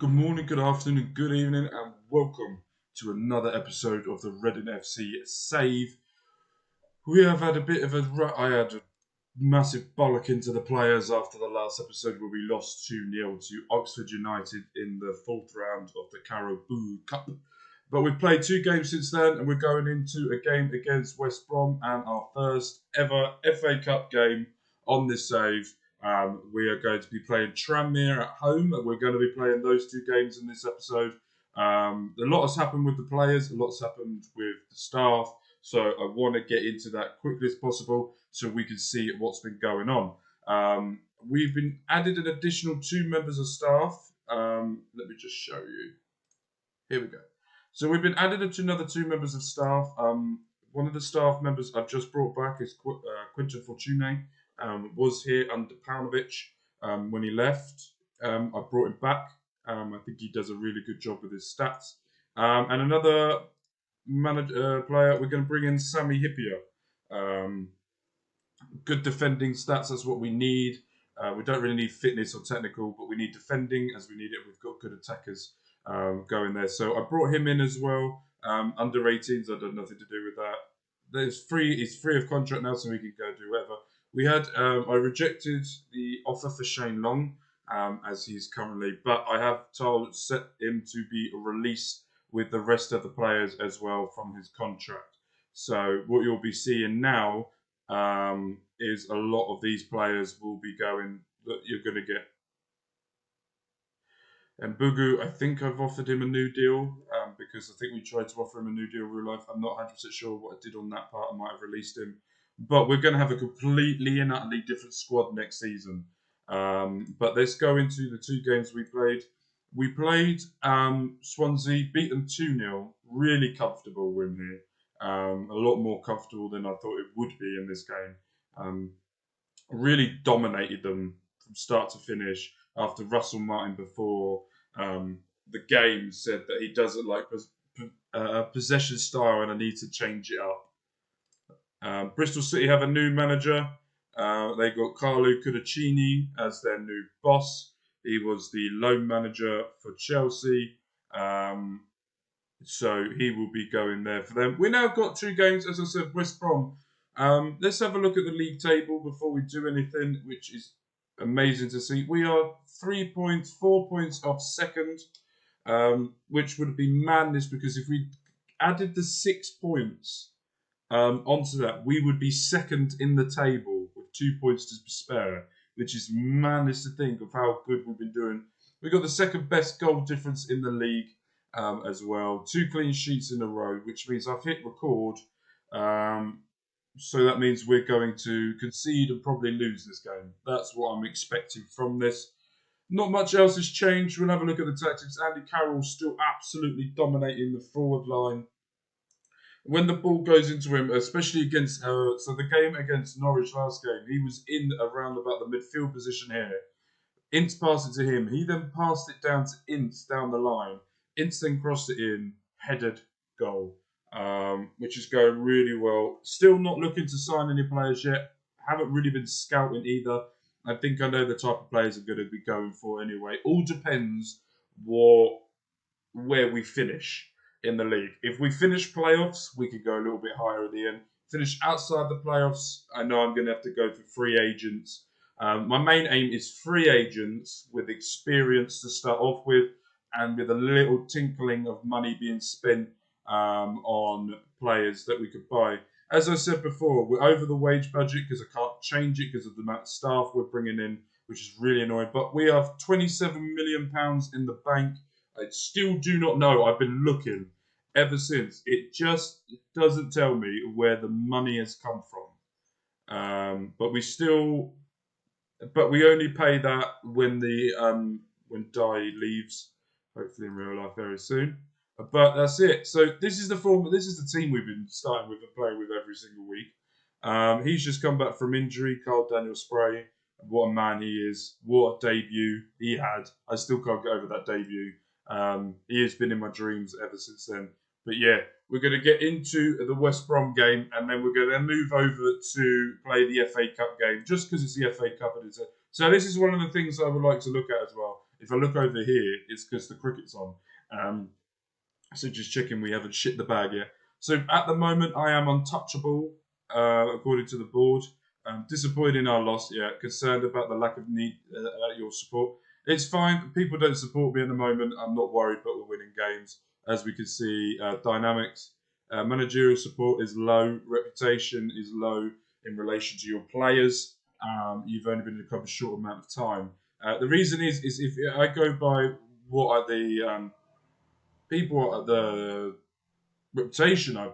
Good morning, good afternoon, good evening, and welcome to another episode of the Reading FC Save. We have had a bit of I had a massive bollock into the players after the last episode where we lost 2-0 to Oxford United in the fourth round of the Carabao Cup. But we've played 2 games since then, and we're going into a game against West Brom and our first ever FA Cup game on this save. We are going to be playing Tranmere at home, and we're going to be playing those 2 games in this episode. A lot has happened with the players, a lot has happened with the staff, so I want to get into that quickly as possible so we can see what's been going on. We've been added an additional 2 members of staff. Let me just show you. Here we go. So we've been added to another 2 members of staff. One of the staff members I've just brought back is Quinton Fortuné. Was here under Paunovic when he left. I brought him back. I think he does a really good job with his stats. And another player, we're going to bring in Sami Hyypiä. Good defending stats, that's what we need. We don't really need fitness or technical, but we need defending as we need it. We've got good attackers going there. So I brought him in as well. Under 18s, I had nothing to do with that. He's free of contract now, so he can go do whatever. We had, I rejected the offer for Shane Long, as he's currently, but I have set him to be released with the rest of the players as well from his contract. So what you'll be seeing now is a lot of these players will be going, that you're going to get. And Bugu, I think I've offered him a new deal because I think we tried to offer him a new deal in real life. I'm not 100% sure what I did on that part. I might have released him. But we're going to have a completely and utterly different squad next season. But let's go into the 2 games we played. We played Swansea, beat them 2-0. Really comfortable win here. A lot more comfortable than I thought it would be in this game. Really dominated them from start to finish after Russell Martin before the game said that he doesn't like possession style and I need to change it up. Bristol City have a new manager. They got Carlo Cudicini as their new boss. He was the loan manager for Chelsea. So he will be going there for them. We now got 2 games, as I said, West Brom. Let's have a look at the league table before we do anything, which is amazing to see. We are 4 points off second, which would be madness because if we added the 6 points onto that, we would be second in the table with 2 points to spare, which is madness to think of how good we've been doing. We've got the second best goal difference in the league as well. 2 clean sheets in a row, which means I've hit record. So that means we're going to concede and probably lose this game. That's what I'm expecting from this. Not much else has changed. We'll have a look at the tactics. Andy Carroll's still absolutely dominating the forward line. When the ball goes into him, especially against, so the game against Norwich last game, he was in around about the midfield position here. Ince passed it to him. He then passed it down to Ince down the line. Ince then crossed it in, headed, goal, which is going really well. Still not looking to sign any players yet. Haven't really been scouting either. I think I know the type of players I'm going to be going for anyway. All depends where we finish in the league. If we finish playoffs, we could go a little bit higher at the end. Finish outside the playoffs, I know I'm going to have to go for free agents. My main aim is free agents with experience to start off with and with a little tinkling of money being spent on players that we could buy. As I said before, we're over the wage budget because I can't change it because of the amount of staff we're bringing in, which is really annoying. But we have £27 million in the bank. I still do not know. I've been looking ever since. It just doesn't tell me where the money has come from. But we only pay that when when Di leaves, hopefully in real life very soon. But that's it. So this is the form. This is the team we've been starting with and playing with every single week. He's just come back from injury. Carl Daniel Spray. What a man he is. What a debut he had. I still can't get over that debut. He has been in my dreams ever since then. But yeah, we're going to get into the West Brom game and then we're going to move over to play the FA Cup game just because it's the FA Cup. So this is one of the things I would like to look at as well. If I look over here, it's because the cricket's on. So just checking we haven't shit the bag yet. So at the moment, I am untouchable, according to the board. Disappointed in our loss, yeah. Concerned about the lack of need your support. It's fine. People don't support me at the moment. I'm not worried, but we're winning games. As we can see, dynamics. Managerial support is low. Reputation is low in relation to your players. You've only been in the club a short amount of time. The reason is if I go by what are the people at the reputation I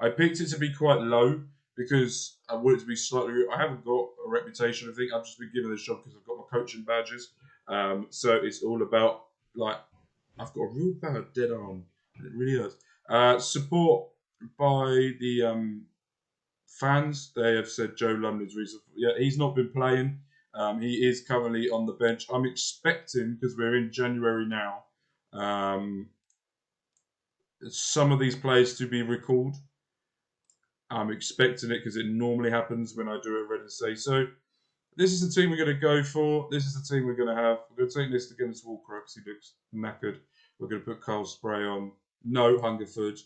picked it to be quite low because I want it to be slightly. I haven't got a reputation. I think I've just been given this job because I've got my coaching badges. So it's all about like I've got a real bad dead arm. It really hurts. Support by the fans. They have said Joe Lumley's reason. Yeah, he's not been playing. He is currently on the bench. I'm expecting because we're in January now. Some of these players to be recalled. I'm expecting it because it normally happens when I do a red and say. So this is the team we're going to go for. This is the team we're going to have. We're going to take this against Walker because he looks knackered. We're going to put Carl Spray on. No Hungerford.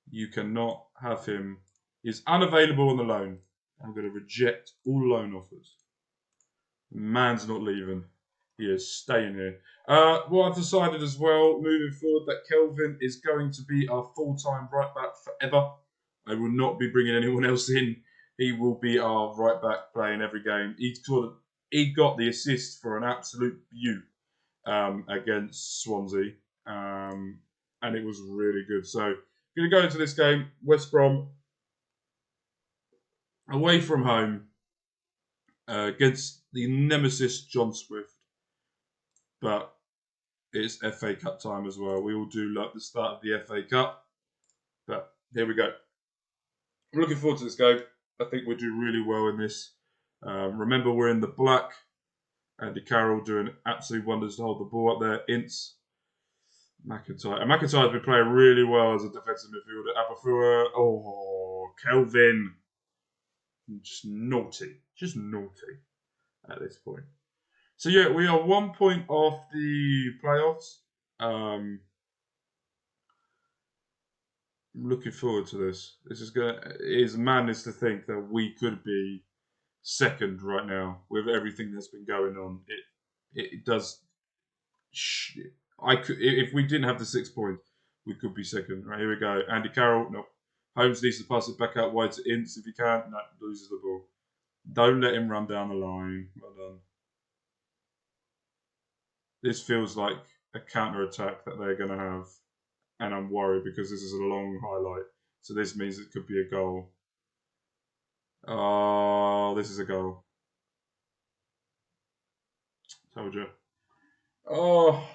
You cannot have him. He's unavailable on the loan. I'm going to reject all loan offers. Man's not leaving. He is staying here. What I've decided as well, moving forward, that Kelvin is going to be our full-time right back forever. I will not be bringing anyone else in. He will be our right back playing every game. He got the assist for an absolute beaut against Swansea, and it was really good. So, going to go into this game, West Brom, away from home, against the nemesis John Swift. But it's FA Cup time as well. We all do like the start of the FA Cup. But here we go. I'm looking forward to this game. I think we'll do really well in this. Remember, we're in the black. Andy Carroll doing absolute wonders to hold the ball up there. Ince, McIntyre. And McIntyre's been playing really well as a defensive midfielder. Abafua. Kelvin. Just naughty. Just naughty at this point. So yeah, we are 1 point off the playoffs. I'm looking forward to this. This is it is madness to think that we could be second right now with everything that's been going on. It does. If we didn't have the 6 points, we could be second. Right, here we go. Andy Carroll, no. Holmes needs to pass it back out wide to Ince if he can. No, loses the ball. Don't let him run down the line. Well done. This feels like a counter-attack that they're going to have. And I'm worried because this is a long highlight. So this means it could be a goal. Oh, this is a goal. Told you. Oh.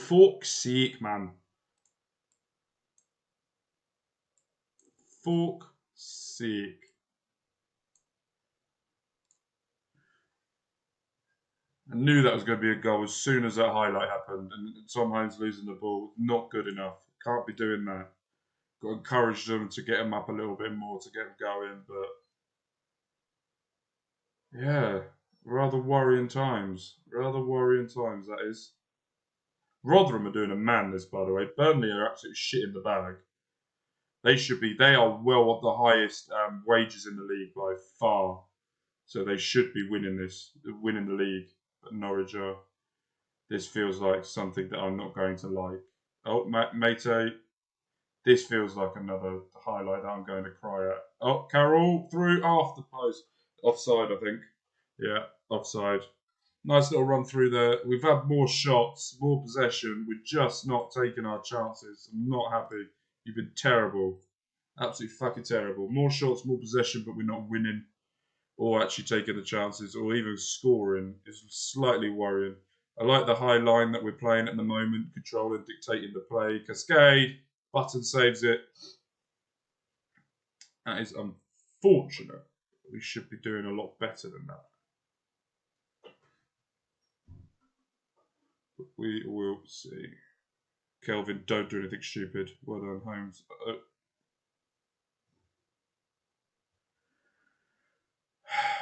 Fuck's sake, man. Fuck's sake. I knew that was going to be a goal as soon as that highlight happened. And Tom Holmes losing the ball, not good enough. Can't be doing that. Got to encourage them to get them up a little bit more to get them going. But yeah, rather worrying times. Rather worrying times, that is. Rotherham are doing a madness, by the way. Burnley are absolutely shit in the bag. They are well at the highest wages in the league by far. So they should be winning the league. But Norwich are. This feels like something that I'm not going to like. Oh, Mate, this feels like another highlight that I'm going to cry at. Oh, Carroll through after post. Offside, I think. Yeah, offside. Nice little run through there. We've had more shots, more possession. We're just not taking our chances. I'm not happy. You've been terrible. Absolutely fucking terrible. More shots, more possession, but we're not winning or actually taking the chances or even scoring is slightly worrying. I like the high line that we're playing at the moment, controlling, dictating the play. Cascade, Button saves it. That is unfortunate. We should be doing a lot better than that. But we will see. Kelvin, don't do anything stupid. Well done, Holmes.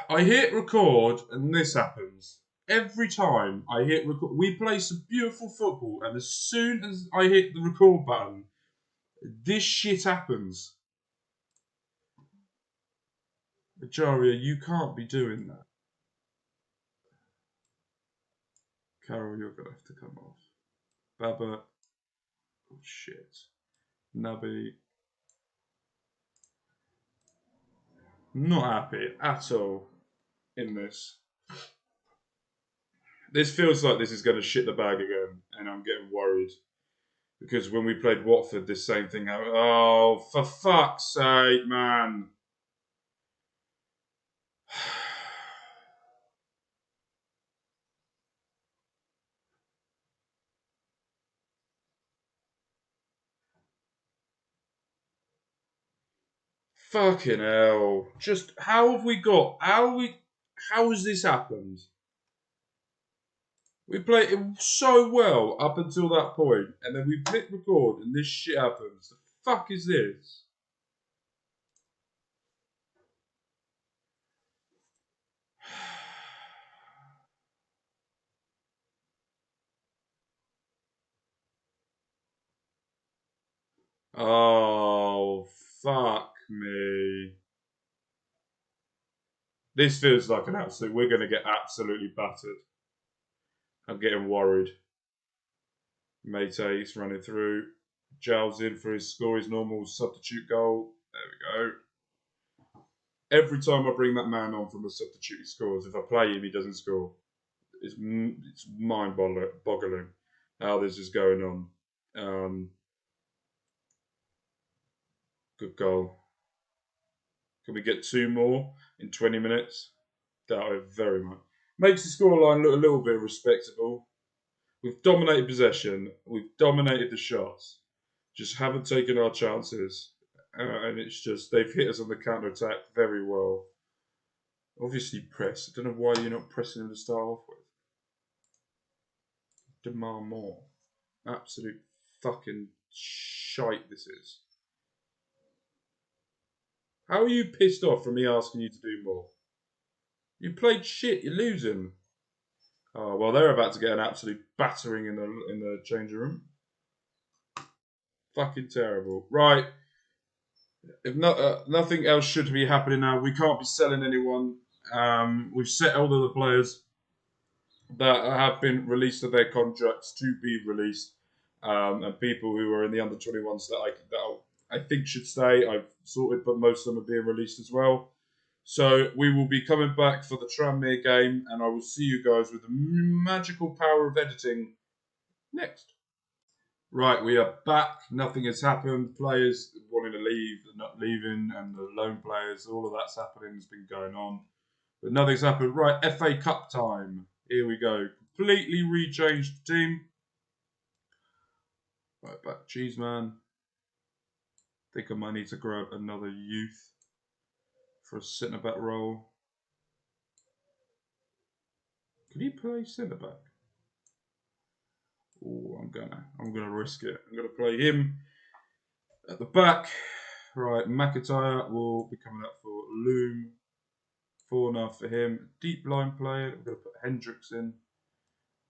I hit record and this happens. every time I hit record, we play some beautiful football, and as soon as I hit the record button, this shit happens. Ajaria, you can't be doing that. Carol, you're going to have to come off. Baba. Oh, shit. Nabi. Not happy at all in this. This feels like this is going to shit the bag again, and I'm getting worried. Because when we played Watford, this same thing happened. Oh, for fuck's sake, man. Fucking hell. Just, how have we got... How has this happened? We played it so well up until that point, and then we click record, and this shit happens. The fuck is this? Oh, fuck me. This feels like an absolute... We're going to get absolutely battered. I'm getting worried. Mate's running through. Giles in for his score, his normal substitute goal. There we go. Every time I bring that man on from a substitute, he scores. If I play him, he doesn't score. It's mind-boggling how this is going on. Good goal. Can we get 2 more in 20 minutes? Doubt it very much. Makes the scoreline look a little bit respectable. We've dominated possession. We've dominated the shots. Just haven't taken our chances. And it's just, they've hit us on the counter-attack very well. Obviously press. I don't know why you're not pressing him to start off with. Demand more. Absolute fucking shite this is. How are you pissed off from me asking you to do more? You played shit, you're losing. Oh, well, they're about to get an absolute battering in the changing room. Fucking terrible. Right. If not, nothing else should be happening now. We can't be selling anyone. We've set all of the players that have been released of their contracts to be released, and people who are in the under 21s that I think should stay. I've sorted, but most of them are being released as well. So we will be coming back for the Tranmere game, and I will see you guys with the magical power of editing next. Right, we are back. Nothing has happened. Players wanting to leave, not leaving, and the loan players, all of that's happening. Has been going on, but nothing's happened. Right, FA Cup time. Here we go. Completely rechanged the team. Right, back Cheeseman. Think I might need to grab another youth for a centre back role. Can he play centre back? Oh, I'm gonna risk it. I'm gonna play him at the back. Right, McIntyre will be coming up for Loom. 4-0 for him. Deep line player. I'm gonna put Hendricks in.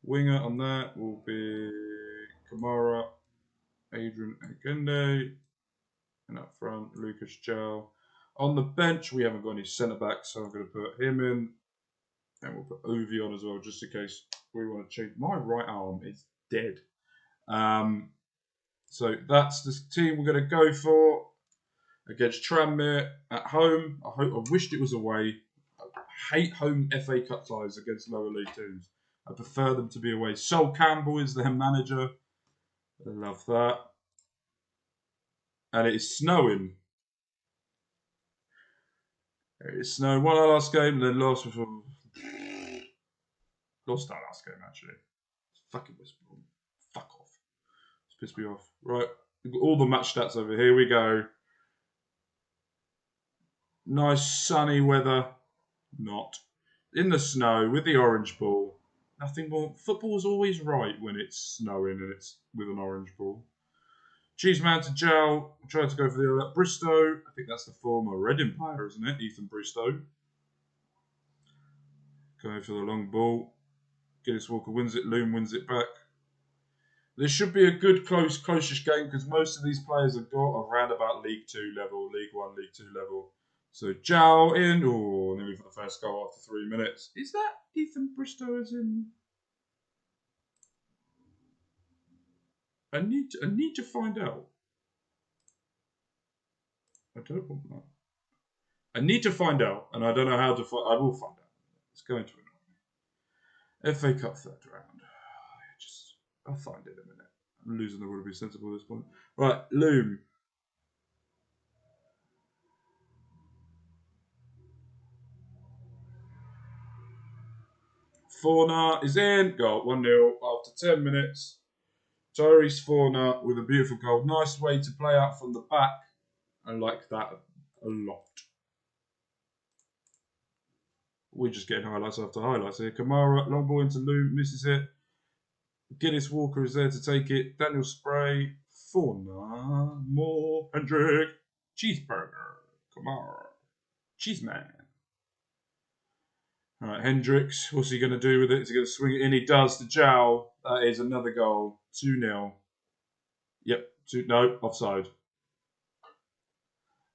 Winger on that will be Kamara, Adrian Agende, and up front Lucas Joe. On the bench, we haven't got any centre backs, so I'm going to put him in, and we'll put Ovi on as well, just in case we want to change. My right arm is dead. So that's the team we're going to go for against Tranmere at home. I wished it was away. I hate home FA Cup ties against lower league teams. I prefer them to be away. Sol Campbell is their manager. I love that. And it is snowing. It snowed. Won our last game, then lost before. Lost our last game, actually. Fucking Westbrook. Fuck off. It's pissed me off. Right. We've got all the match stats over here. We go. Nice sunny weather. Not. In the snow with the orange ball. Nothing more. Football's always right when it's snowing and it's with an orange ball. Cheeseman to Joe. Tried to go for the Bristow. I think that's the former Reading player, isn't it? Ethan Bristow. Going for the long ball. Guinness Walker wins it. Loom wins it back. This should be a good, close-ish game because most of these players have got around about League 2 level, League 1, League 2 level. So Jow in. Oh, nearly for the first goal after 3 minutes. Is that Ethan Bristow as in? I need to find out. I don't want that. I need to find out, and I don't know how to find. I will find out. It's going to annoy me. FA Cup third round. I'll find it in a minute. I'm losing the will to be sensible at this point. Right, Loom. Fornah is in. Goal 1-0 after 10 minutes. Tyrese Fornah with a beautiful goal. Nice way to play out from the back. I like that a lot. We're just getting highlights after highlights here. Kamara, long ball into Loom, misses it. Guinness Walker is there to take it. Daniel Spray, Fornah, Moore, Hendrick, Cheeseburger, Kamara, Cheeseman. All right, Hendricks, what's he going to do with it? Is he going to swing it in? He does to Jow. That is another goal. 2-0. Yep, no, offside.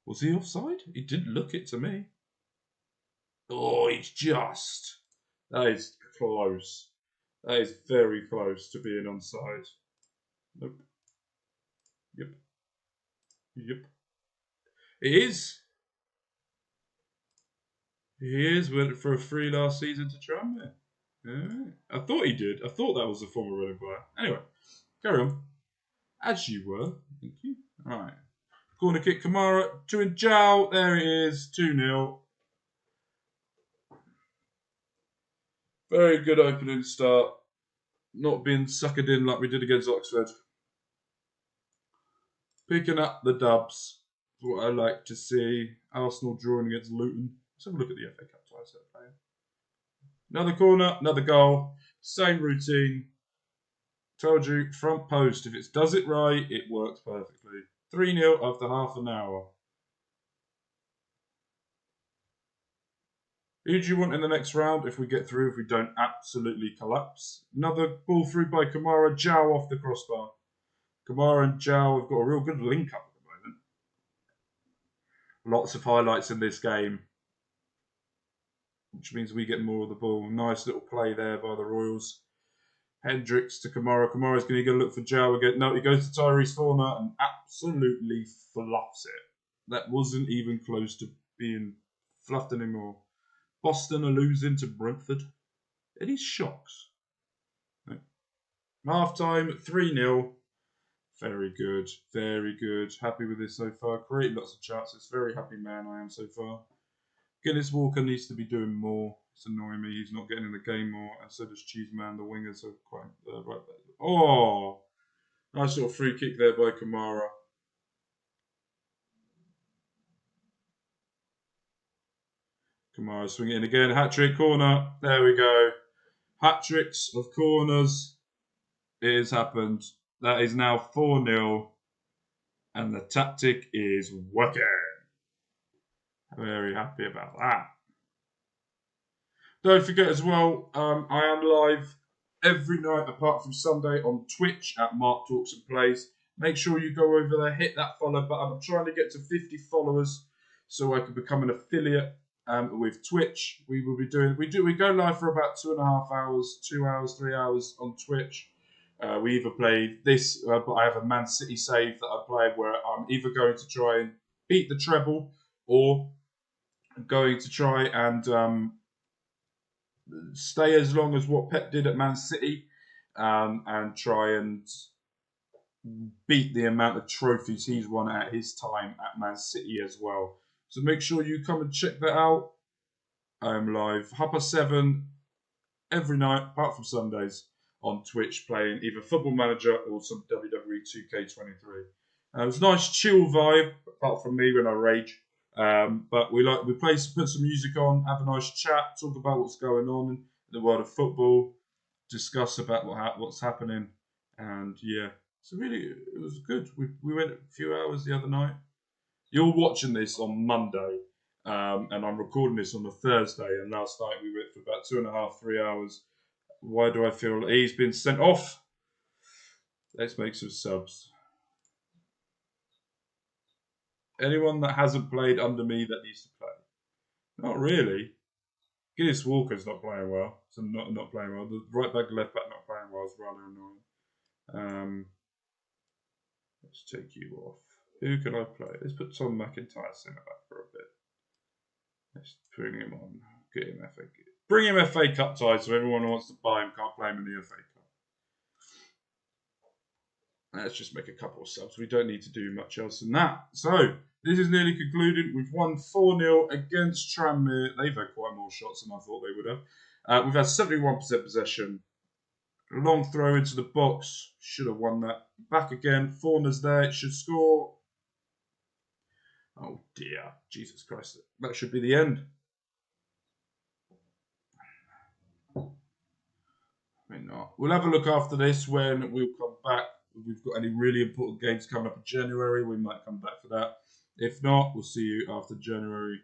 Was he offside? He didn't look it to me. Oh, he's just. That is close. That is very close to being onside. Nope. Yep. Yep. It is. He is. Went for a free last season to try him there. Yeah. I thought he did. I thought that was the former Reading player. Anyway, carry on. As you were. Thank you. Alright. Corner kick, Kamara. To Jow. There it is. 2-0. Very good opening start. Not being suckered in like we did against Oxford. Picking up the dubs. Is what I like to see. Arsenal drawing against Luton. Let's have a look at the FA Cup ties they're playing. Another corner, another goal. Same routine. Told you, front post. If it does it right, it works perfectly. 3-0 after half an hour. Who do you want in the next round if we get through, if we don't absolutely collapse? Another ball through by Kamara. Jow off the crossbar. Kamara and Jow have got a real good link up at the moment. Lots of highlights in this game, which means we get more of the ball. Nice little play there by the Royals. Hendricks to Kamara. Kamara's going to go look for Jow again. No, he goes to Tyrese Fornah and absolutely fluffs it. That wasn't even close to being fluffed anymore. Boston are losing to Brentford. Any shocks? No. Half time, 3-0. Very good, very good. Happy with this so far. Created lots of chances. Very happy man I am so far. Guinness Walker needs to be doing more. It's annoying me. He's not getting in the game more. And so does Cheeseman. The wingers are quite right there. Oh! Nice little free kick there by Kamara. Kamara swinging in again. Hat-trick corner. There we go. Hat-tricks of corners. It has happened. That is now 4-0. And the tactic is working. Very happy about that. Don't forget as well, I am live every night apart from Sunday on Twitch at Mark Talks and Plays. Make sure you go over there, hit that follow button. I'm trying to get to 50 followers so I can become an affiliate with Twitch. We will be doing, we go live for about 2.5 hours, 2 hours, 3 hours on Twitch. We either play this, but I have a Man City save that I play where I'm either going to try and beat the treble or going to try and stay as long as what Pep did at Man City and try and beat the amount of trophies he's won at his time at Man City as well. So make sure you come and check that out. I am live 7:30 every night, apart from Sundays, on Twitch playing either Football Manager or some WWE 2K23. It was a nice chill vibe, apart from me when I rage. But we put some music on, have a nice chat, talk about what's going on in the world of football, discuss about what's happening, and yeah, so really it was good. We went a few hours the other night. You're watching this on Monday, and I'm recording this on a Thursday. And last night we went for about 2.5, 3 hours. Why do I feel he's been sent off? Let's make some subs. Anyone that hasn't played under me that needs to play? Not really. Guinness Walker's not playing well. So not playing well. The right back, left back not playing well is rather annoying. Let's take you off. Who can I play? Let's put Tom McIntyre centre back for a bit. Let's bring him on. Get him FA Cup. Bring him FA Cup ties so everyone who wants to buy him can't play him in the FA Cup. Let's just make a couple of subs. We don't need to do much else than that. So, this is nearly concluded. We've won 4-0 against Tranmere. They've had quite more shots than I thought they would have. We've had 71% possession. Long throw into the box. Should have won that. Back again. Faunus there. It should score. Oh dear. Jesus Christ. That should be the end. Maybe not. We'll have a look after this when we'll come back. If we've got any really important games coming up in January, we might come back for that. If not, we'll see you after January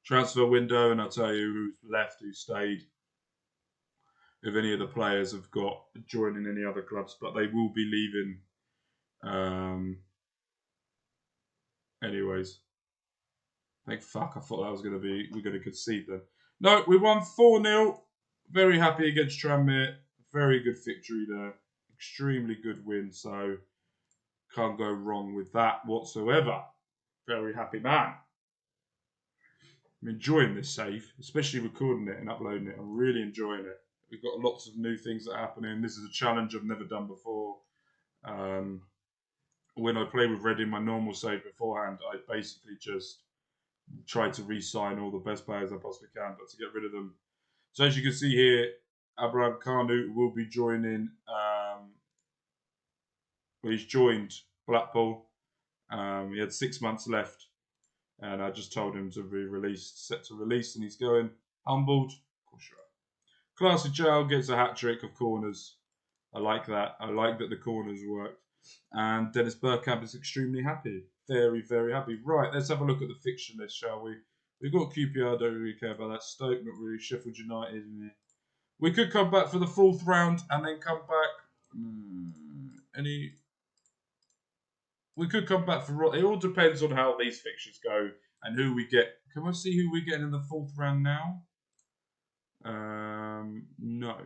transfer window, and I'll tell you who's left, who stayed, if any of the players have got joining any other clubs, but they will be leaving. Anyways, thank fuck. I thought that was going to be we're going to concede then. No, we won 4-0. Very happy against Tranmere. Very good victory there. Extremely good win, so can't go wrong with that whatsoever. Very happy man. I'm enjoying this save, especially recording it and uploading it. I'm really enjoying it. We've got lots of new things that are happening. This is a challenge I've never done before. When I play with Reading, my normal save beforehand, I basically just try to re-sign all the best players I possibly can, but to get rid of them. So as you can see here, Abraham Kanu will be joining. He's joined Blackpool. He had 6 months left, and I just told him to be released, set to release, and he's going. Humbled. Of course you are. Classy Chow gets a hat-trick of corners. I like that. I like that the corners worked. And Dennis Bergkamp is extremely happy. Very, very happy. Right, let's have a look at the fixture list, shall we? We've got QPR, don't really care about that. Stoke, not really. Sheffield United. We could come back for the 4th round and then come back. We could come back for... It all depends on how these fixtures go and who we get. Can I see who we're getting in the 4th round now? No.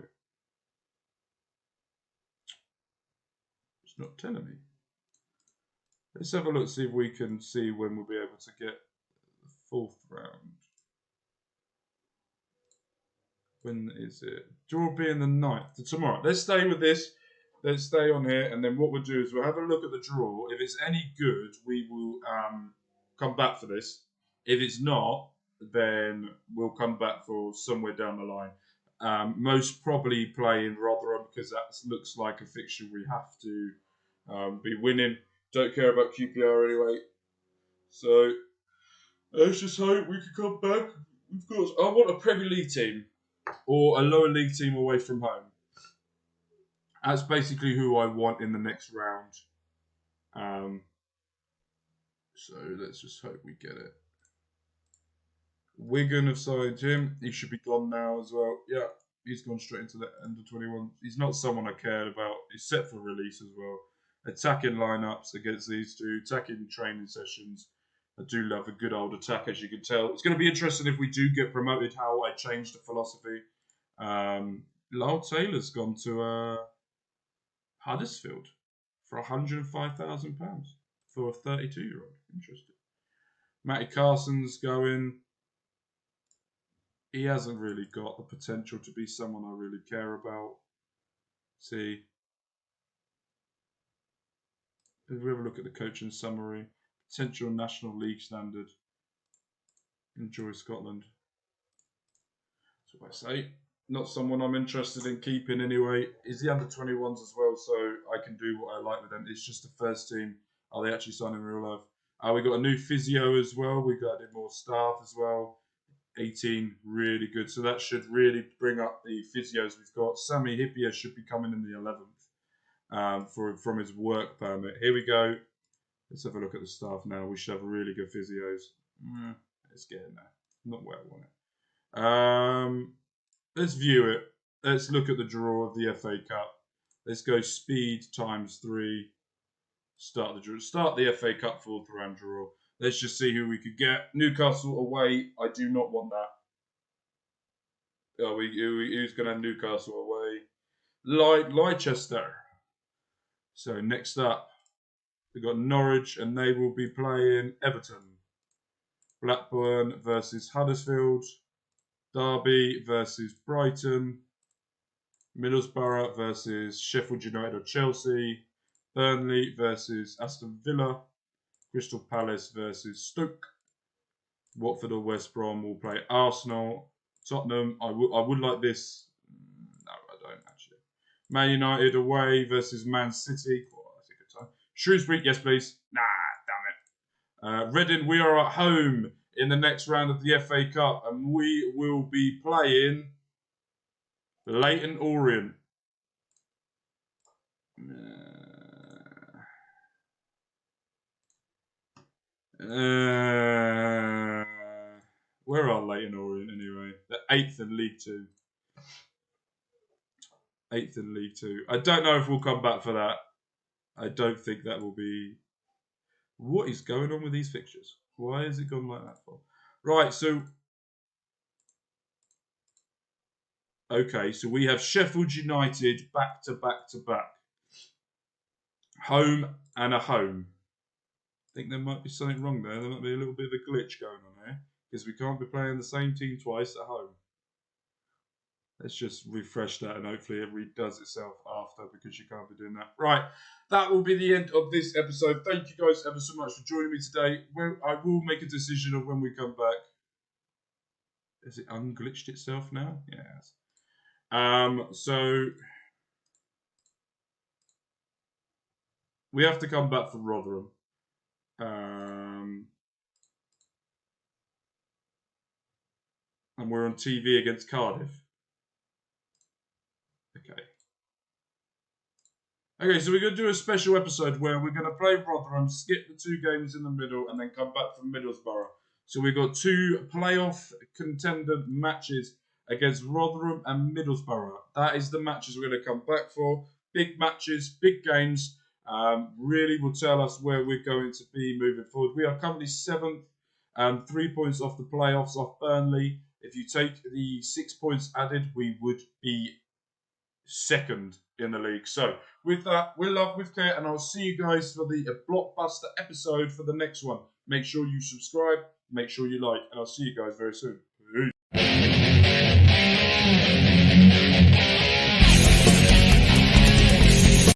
It's not telling me. Let's have a look, see if we can see when we'll be able to get the 4th round. When is it? Draw being the 9th. Tomorrow. Let's stay with this. Let's stay on here, and then what we'll do is we'll have a look at the draw. If it's any good, we will come back for this. If it's not, then we'll come back for somewhere down the line. Most probably playing Rotherham because that looks like a fixture we have to be winning. Don't care about QPR anyway. So let's just hope we can come back. Of course, I want a Premier League team or a lower league team away from home. That's basically who I want in the next round. So let's just hope we get it. Wigan have signed him. He should be gone now as well. Yeah, he's gone straight into the under 21. He's not someone I cared about. He's set for release as well. Attacking lineups against these two. Attacking training sessions. I do love a good old attack, as you can tell. It's going to be interesting if we do get promoted, how I change the philosophy. Lyle Taylor's gone to Huddersfield for £105,000 for a 32-year-old. Interesting. Matty Carson's going. He hasn't really got the potential to be someone I really care about. See. If we have a look at the coaching summary. Potential National League standard. Enjoy Scotland. That's what I say. Not someone I'm interested in keeping anyway. He's the under-21s as well, so I can do what I like with them. It's just the first team. Are they actually signing in real life? We got a new physio as well. We got more staff as well. 18, really good. So that should really bring up the physios we've got. Sammy Hippier should be coming in the 11th from his work permit. Here we go. Let's have a look at the staff now. We should have really good physios. Let's get in there. Not where I want it. Let's view it. let's look at the draw of the FA Cup. Let's go speed times 3. Start the draw. Start the FA Cup 4th round draw. Let's just see who we could get. Newcastle away. I do not want that. Who's going to have Newcastle away? Leicester. So next up, we've got Norwich, and they will be playing Everton. Blackburn versus Huddersfield. Derby versus Brighton. Middlesbrough versus Sheffield United or Chelsea. Burnley versus Aston Villa. Crystal Palace versus Stoke. Watford or West Brom will play Arsenal. Tottenham, I would like this. No, I don't actually. Man United away versus Man City. Oh, that's a good time. Shrewsbury, yes please. Nah, damn it. Reading, we are at home in the next round of the FA Cup, and we will be playing Leyton Orient. Where are Leyton Orient anyway? They're 8th in League 2. 8th in League 2. I don't know if we'll come back for that. I don't think that will be... What is going on with these fixtures? Why has it gone like that for? Right, so... Okay, so we have Sheffield United back to back to back. Home and a home. I think there might be something wrong there. There might be a little bit of a glitch going on here. Because we can't be playing the same team twice at home. Let's just refresh that and hopefully it redoes itself after, because you can't be doing that. Right, that will be the end of this episode. Thank you guys ever so much for joining me today. I will make a decision of when we come back. Has it unglitched itself now? Yes. So we have to come back for Rotherham. And we're on TV against Cardiff. Okay, so we're going to do a special episode where we're going to play Rotherham, skip the 2 games in the middle, and then come back from Middlesbrough. So we've got 2 playoff contender matches against Rotherham and Middlesbrough. That is the matches we're going to come back for. Big matches, big games. Really will tell us where we're going to be moving forward. We are currently 7th, 3 points off the playoffs, off Burnley. If you take the 6 points added, we would be 2nd in the league. So with that, we're Love with Care, and I'll see you guys for the blockbuster episode for the next one. Make sure you subscribe, make sure you like, and I'll see you guys very soon. Peace.